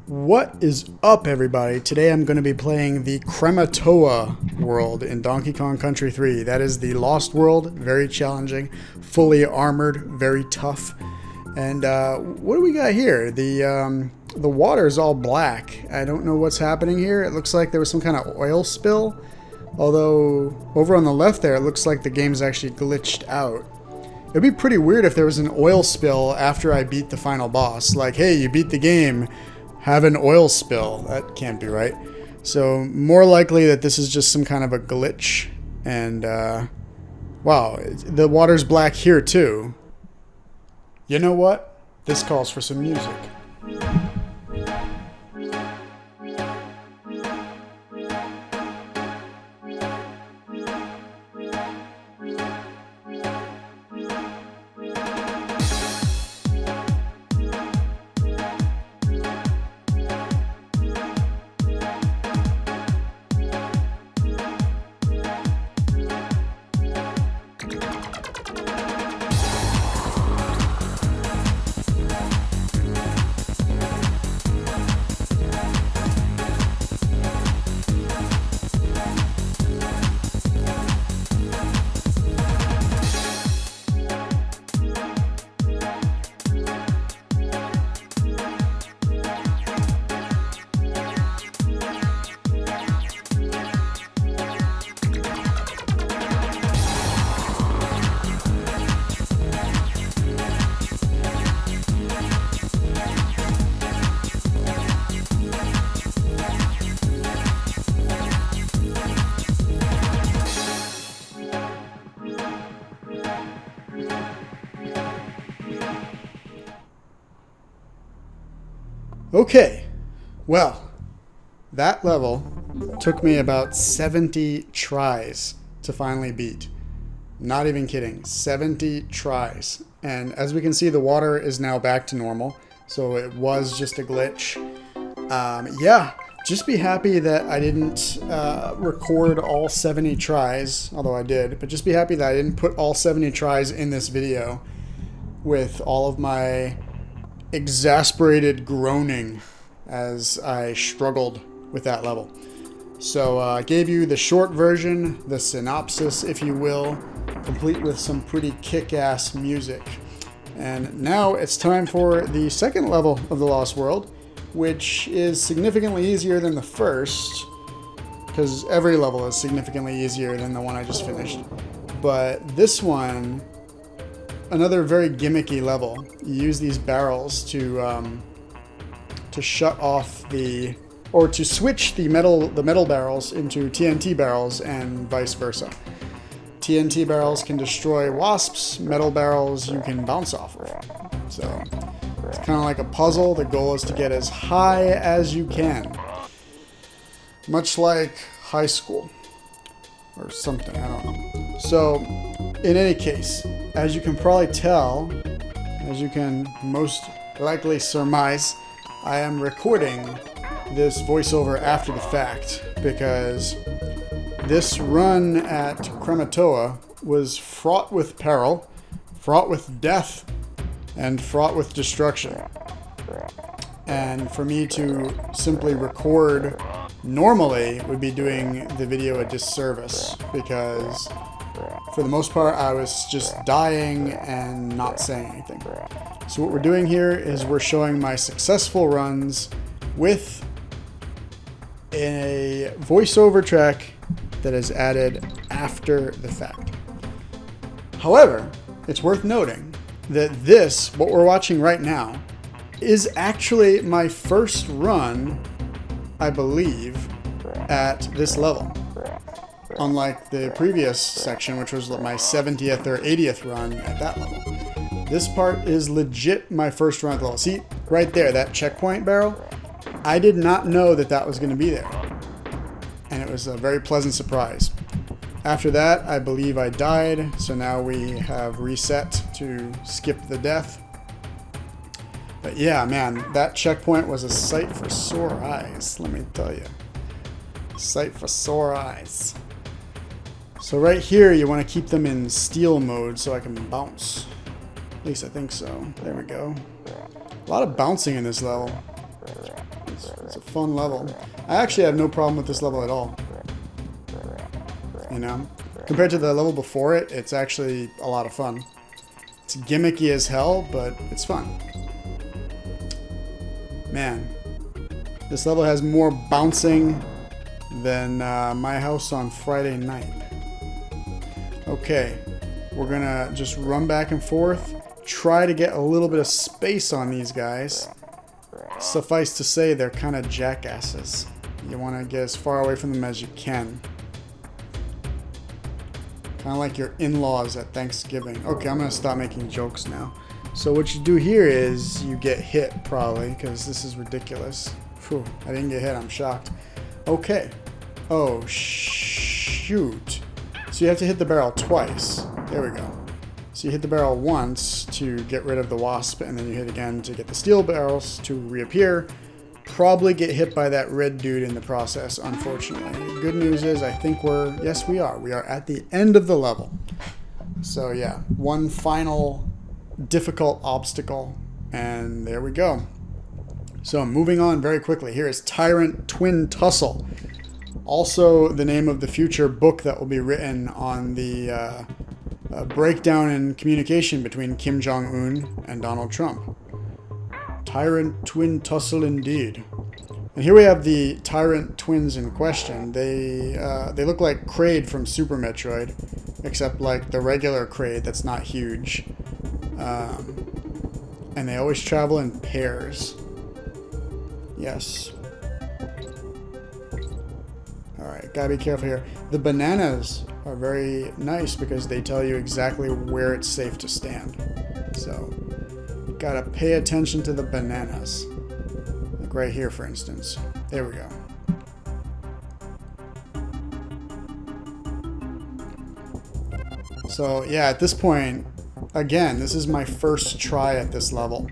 What is up, everybody? Today I'm going to be playing the Krematoa world in Donkey Kong Country 3. That is the Lost World, very challenging, fully armored, very tough. And what do we got here? The water is all black. I don't know what's happening here. It looks like there was some kind of oil spill. Although, over on the left there, it looks like the game's actually glitched out. It'd be pretty weird if there was an oil spill after I beat the final boss. Like, hey, you beat the game, have an oil spill. That can't be right. So, more likely that this is just some kind of a glitch. And, wow, the water's black here too. You know what? This calls for some music. Okay, well, that level took me about 70 tries to finally beat. Not even kidding, 70 tries. And as we can see, the water is now back to normal, so it was just a glitch. Yeah, just be happy that I didn't record all 70 tries, although I did, but just be happy that I didn't put all 70 tries in this video with all of my exasperated groaning as I struggled with that level. So I gave you the short version, the synopsis, if you will, complete with some pretty kick-ass music. And now it's time for the second level of the Lost World, which is significantly easier than the first, because every level is significantly easier than the one I just finished. But this one, another very gimmicky level. You use these barrels to shut off or to switch the metal barrels into TNT barrels and vice versa. TNT barrels can destroy wasps, metal barrels you can bounce off of. So it's kind of like a puzzle. The goal is to get as high as you can. Much like high school or something, I don't know. So in any case, as you can probably tell, as you can most likely surmise, I am recording this voiceover after the fact because this run at Krematoa was fraught with peril, fraught with death, and fraught with destruction. And for me to simply record normally would be doing the video a disservice because for the most part, I was just dying and not saying anything. So what we're doing here is we're showing my successful runs with a voiceover track that is added after the fact. However, it's worth noting that this, what we're watching right now, is actually my first run, I believe, at this level. Unlike the previous section, which was my 70th or 80th run at that level. This part is legit my first run at the level. See, right there, that checkpoint barrel? I did not know that that was going to be there. And it was a very pleasant surprise. After that, I believe I died, so now we have reset to skip the death. But yeah, man, that checkpoint was a sight for sore eyes, let me tell you. Sight for sore eyes. So right here, you want to keep them in steal mode so I can bounce. At least I think so. There we go. A lot of bouncing in this level. It's a fun level. I actually have no problem with this level at all. You know? Compared to the level before it, it's actually a lot of fun. It's gimmicky as hell, but it's fun. Man, this level has more bouncing than my house on Friday night. Okay, we're gonna just run back and forth, try to get a little bit of space on these guys. Suffice to say, they're kind of jackasses. You want to get as far away from them as you can. Kind of like your in-laws at Thanksgiving. Okay, I'm going to stop making jokes now. So what you do here is you get hit, probably, because this is ridiculous. Phew, I didn't get hit. I'm shocked. Okay. Oh, shoot. So you have to hit the barrel twice. There we go. So you hit the barrel once to get rid of the wasp, and then you hit again to get the steel barrels to reappear. Probably get hit by that red dude in the process, unfortunately. Good news is I think yes, we are. We are at the end of the level. So yeah, one final difficult obstacle, and there we go. So moving on very quickly. Here is Tyrant Twin Tussle. Also the name of the future book that will be written on the breakdown in communication between Kim Jong-un and Donald Trump. Tyrant Twin Tussle indeed. And here we have the Tyrant Twins in question. They look like Kraid from Super Metroid, except like the regular Kraid that's not huge. And they always travel in pairs. Yes. Alright, gotta be careful here. The bananas are very nice because they tell you exactly where it's safe to stand. So, gotta pay attention to the bananas. Like right here, for instance. There we go. So, yeah, at this point, again, this is my first try at this level.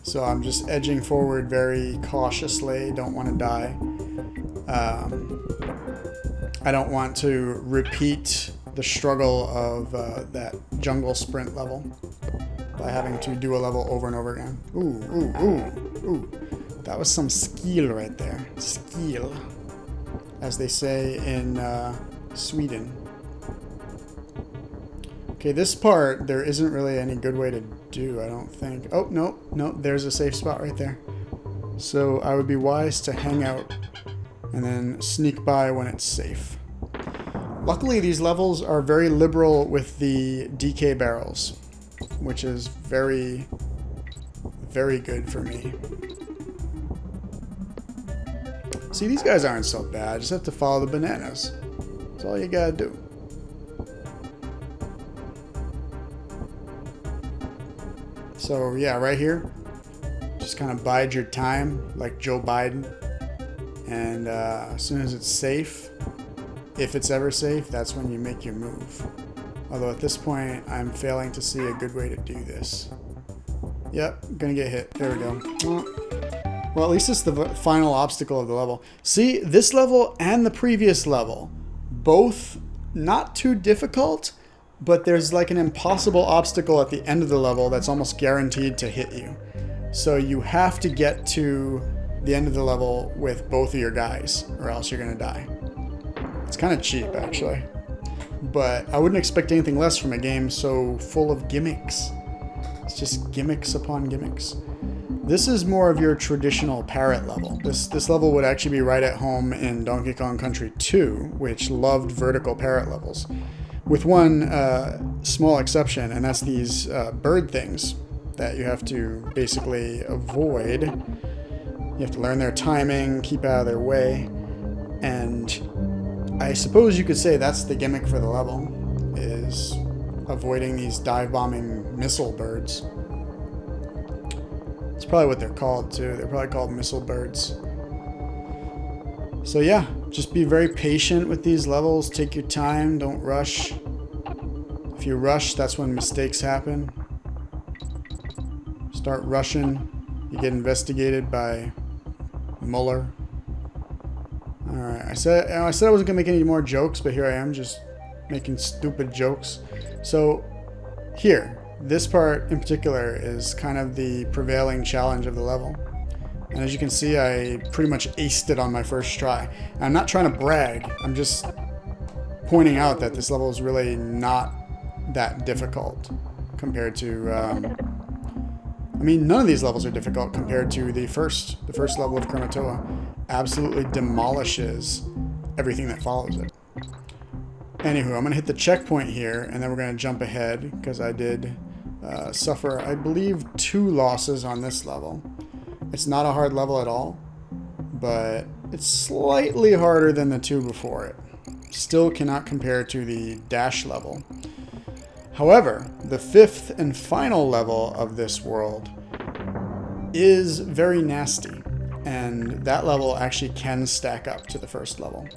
So I'm just edging forward very cautiously. Don't want to die. I don't want to repeat the struggle of that jungle sprint level by having to do a level over and over again. Ooh. That was some skill right there. Skill, as they say in Sweden. Okay, this part, there isn't really any good way to do, I don't think. Oh, no, there's a safe spot right there. So I would be wise to hang out and then sneak by when it's safe. Luckily, these levels are very liberal with the DK barrels, which is very, very good for me. See, these guys aren't so bad. Just have to follow the bananas. That's all you gotta do. So yeah, right here, just kind of bide your time like Joe Biden. And as soon as it's safe, if it's ever safe, that's when you make your move. Although at this point, I'm failing to see a good way to do this. Yep, gonna get hit. There we go. Well, at least it's the final obstacle of the level. See, this level and the previous level, both not too difficult, but there's like an impossible obstacle at the end of the level that's almost guaranteed to hit you. So you have to get to the end of the level with both of your guys, or else you're gonna die. It's kind of cheap, actually. But I wouldn't expect anything less from a game so full of gimmicks. It's just gimmicks upon gimmicks. This is more of your traditional parrot level. This level would actually be right at home in Donkey Kong Country 2, which loved vertical parrot levels. With one small exception, and that's these bird things that you have to basically avoid. You have to learn their timing, keep out of their way, and I suppose you could say that's the gimmick for the level, is avoiding these dive-bombing missile birds. It's probably what they're called, too. They're probably called missile birds. So yeah, just be very patient with these levels. Take your time. Don't rush. If you rush, that's when mistakes happen. Start rushing, you get investigated by Mueller. Alright, I said I wasn't going to make any more jokes, but here I am just making stupid jokes. So here, this part in particular is kind of the prevailing challenge of the level. And as you can see, I pretty much aced it on my first try. And I'm not trying to brag. I'm just pointing out that this level is really not that difficult compared to... I mean, none of these levels are difficult compared to the first level of Krematoa. Absolutely demolishes everything that follows it. Anywho, I'm going to hit the checkpoint here, and then we're going to jump ahead, because I did suffer, I believe, 2 losses on this level. It's not a hard level at all, but it's slightly harder than the 2 before it. Still cannot compare to the dash level. However, the 5th and final level of this world is very nasty, and that level actually can stack up to the first level.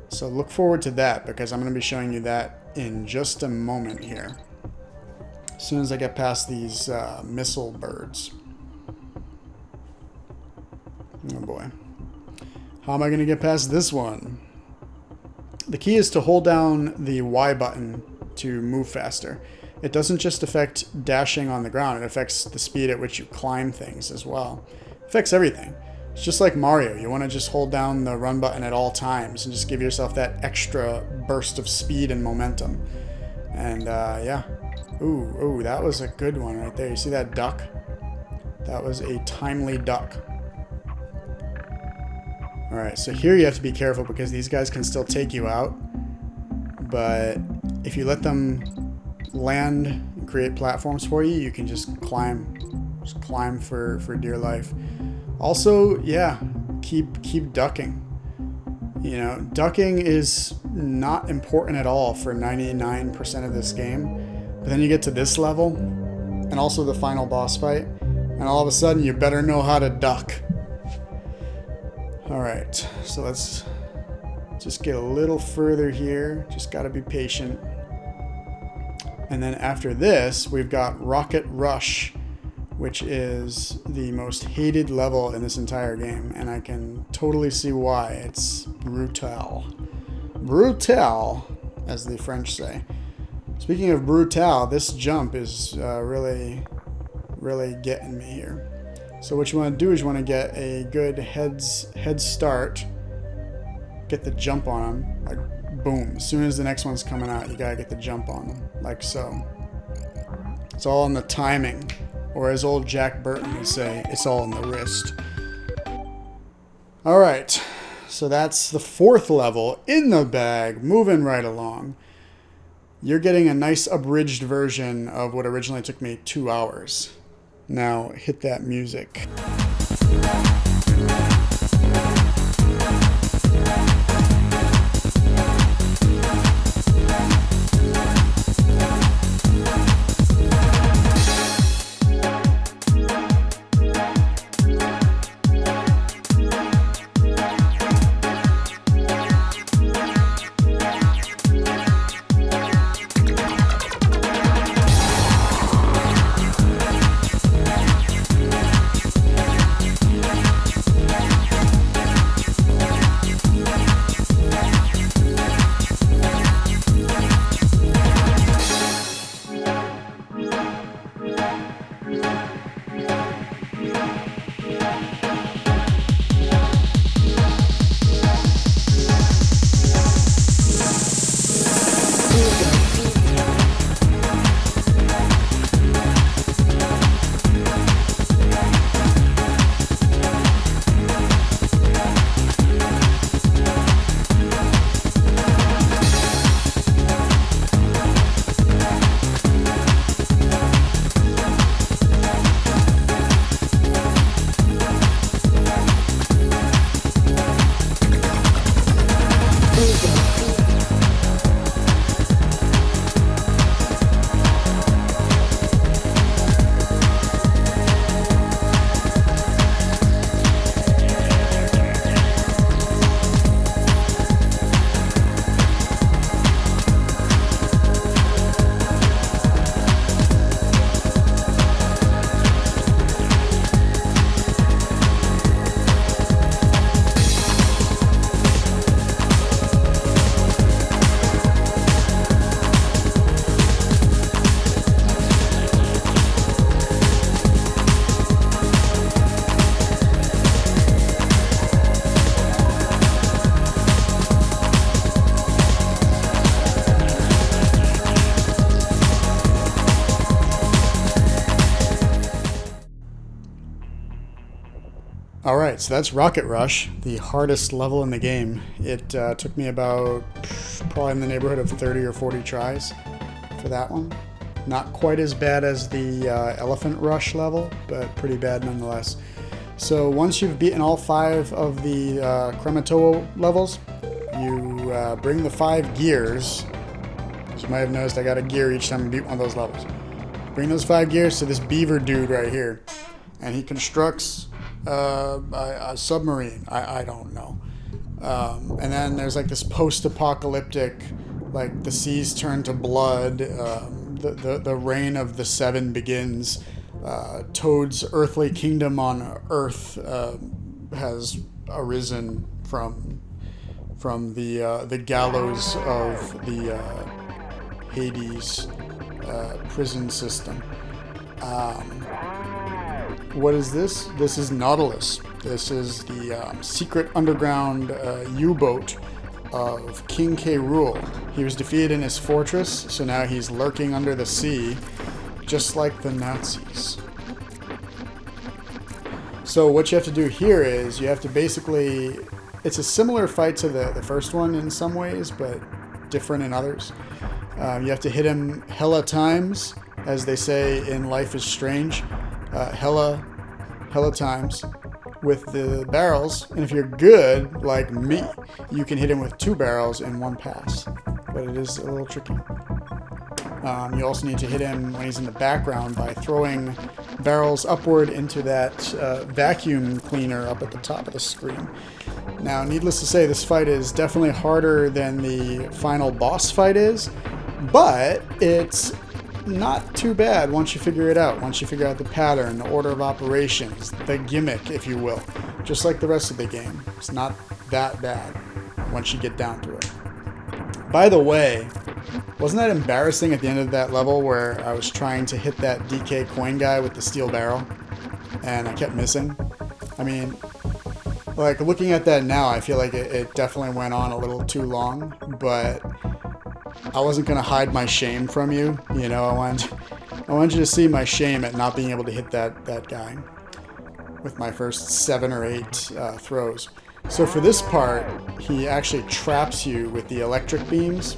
So look forward to that, because I'm going to be showing you that in just a moment here. As soon as I get past these missile birds. Oh boy. How am I going to get past this one? The key is to hold down the Y button to move faster. It doesn't just affect dashing on the ground, it affects the speed at which you climb things as well. It affects everything. It's just like Mario. You want to just hold down the run button at all times and just give yourself that extra burst of speed and momentum. And yeah. Ooh, that was a good one right there. You see that duck? That was a timely duck. Alright, so here you have to be careful because these guys can still take you out. But if you let them land and create platforms for you, you can just climb. Just climb for dear life. Also, yeah, keep ducking. You know, ducking is not important at all for 99% of this game. But then you get to this level, and also the final boss fight, and all of a sudden you better know how to duck. Alright, so let's just get a little further here. Just gotta be patient. And then after this, we've got Rocket Rush, which is the most hated level in this entire game, and I can totally see why. It's brutal. Brutal, as the French say. Speaking of brutal, this jump is really getting me here. So what you want to do is you want to get a good head start, get the jump on them, like boom. As soon as the next one's coming out, you gotta get the jump on them, like so. It's all in the timing. Or as old Jack Burton would say, it's all in the wrist. Alright, so that's the 4th level in the bag, moving right along. You're getting a nice abridged version of what originally took me 2 hours. Now, hit that music. Alright, so that's Rocket Rush, the hardest level in the game. It took me about probably in the neighborhood of 30 or 40 tries for that one. Not quite as bad as the Elephant Rush level, but pretty bad nonetheless. So once you've beaten all 5 of the Krematoa levels, you bring the 5 gears. As you might have noticed, I got a gear each time I beat one of those levels. Bring those 5 gears to this beaver dude right here, and he constructs a submarine. I don't know. And then there's like this post-apocalyptic, like the seas turn to blood. The reign of the 7 begins. Toad's earthly kingdom on Earth has arisen from the gallows of the Hades prison system. What is this? This is Nautilus. This is the secret underground U-boat of King K. Rool. He was defeated in his fortress, so now he's lurking under the sea, just like the Nazis. So what you have to do here is you have to basically... It's a similar fight to the first one in some ways, but different in others. You have to hit him hella times, as they say in Life is Strange. Hella times with the barrels, and if you're good like me, you can hit him with 2 barrels in 1 pass, but it is a little tricky. You also need to hit him when he's in the background by throwing barrels upward into that vacuum cleaner up at the top of the screen. Now, needless to say, this fight is definitely harder than the final boss fight is, but it's not too bad once you figure it out. Once you figure out the pattern, the order of operations, the gimmick, if you will. Just like the rest of the game. It's not that bad once you get down to it. By the way, wasn't that embarrassing at the end of that level where I was trying to hit that DK coin guy with the steel barrel and I kept missing? I mean, like looking at that now, I feel like it definitely went on a little too long, but I wasn't going to hide my shame from you. You know, I wanted you to see my shame at not being able to hit that guy with my first 7 or 8 throws. So for this part, he actually traps you with the electric beams,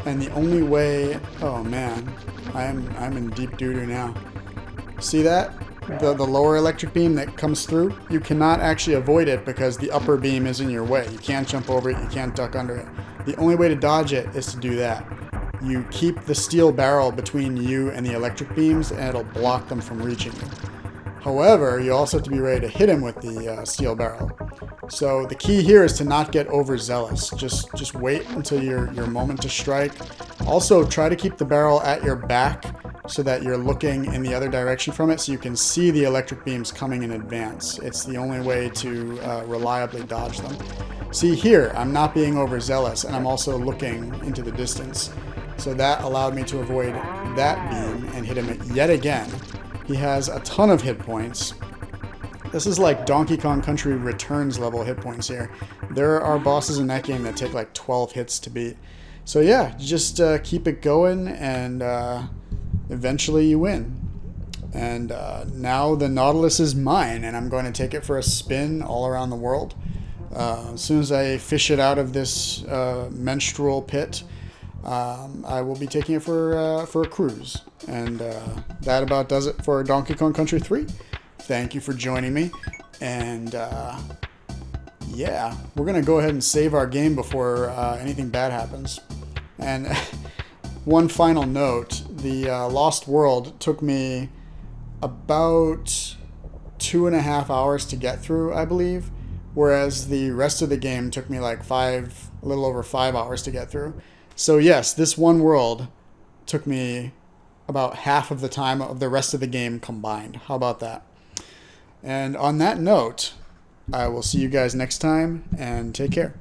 and the only way... Oh man, I'm in deep doo-doo now. See that? The lower electric beam that comes through? You cannot actually avoid it because the upper beam is in your way. You can't jump over it, you can't duck under it. The only way to dodge it is to do that. You keep the steel barrel between you and the electric beams, and it'll block them from reaching you. However, you also have to be ready to hit him with the steel barrel. So the key here is to not get overzealous. Just wait until your moment to strike. Also, try to keep the barrel at your back so that you're looking in the other direction from it so you can see the electric beams coming in advance. It's the only way to reliably dodge them. See here, I'm not being overzealous, and I'm also looking into the distance. So that allowed me to avoid that beam and hit him yet again. He has a ton of hit points. This is like Donkey Kong Country Returns level hit points here. There are bosses in that game that take like 12 hits to beat. So yeah, just keep it going, and eventually you win. And now the Nautilus is mine, and I'm going to take it for a spin all around the world. As soon as I fish it out of this menstrual pit, I will be taking it for a cruise. And that about does it for Donkey Kong Country 3. Thank you for joining me. And yeah, we're going to go ahead and save our game before anything bad happens. And one final note, the Lost World took me about 2.5 hours to get through, I believe. Whereas the rest of the game took me like a little over 5 hours to get through. So yes, this one world took me about half of the time of the rest of the game combined. How about that? And on that note, I will see you guys next time, and take care.